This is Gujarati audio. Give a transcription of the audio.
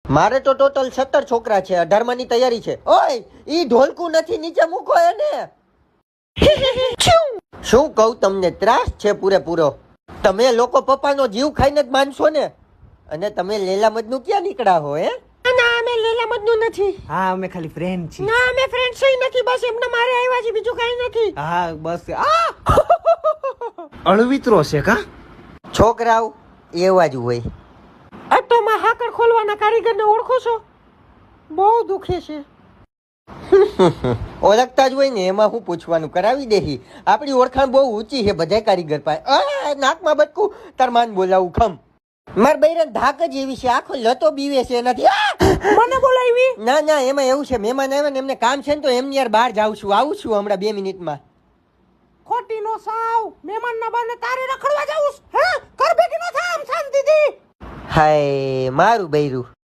મારે તો ટોટલ 17 છોકરા છે, 18માની તૈયારી છે. ઓય ઈ ઢોલકું નથી, નીચે મૂકો એને. શું કહું તમને, ત્રાસ છે પૂરેપૂરો. તમે લોકો પપ્પાનો જીવ ખાઈને જ માનશો ને. અને તમે લેલા મજનુ ક્યાં નીકળ્યા હો? ના અમે લેલા મજનુ નથી. હા અમે ખાલી ફ્રેન્ડ છીએ. ના અમે ફ્રેન્ડ છે નથી, બસ એમને મારે આવ્યા છે, બીજું કઈ નથી. હા બસ અળવિત્રો છે કા છોકરાઓ એવા જ હોય. આટોમાં હાકર ખોલવાના કારીગરને ઓળખો છો? બહુ દુખે છે. ઓળખતા જ હોય ને, એમાં હું પૂછવાનું, કરાવી દેહી. આપણી ઓળખાણ બહુ ઊંચી છે બધા કારીગર પાસે. નાકમાં બટકું તાર માન બોલાવું ખમ. માર બૈરન ધાક જ એવી છે, આખો લતો બીવે છે એનાથી. મને બોલાવી? ના ના, એમાં એવું છે, મહેમાન આવ્યા ને એમને કામ છે ને, તો એમની યાર બહાર જાઉં છું, આવું છું હમણાં 2 મિનિટમાં. ખોટી નો સાવ, મહેમાન ના બાને તારે રખડવા જાઉં? હે કર બેટી નો થામ શાંતિથી. હાય મારું બૈરું.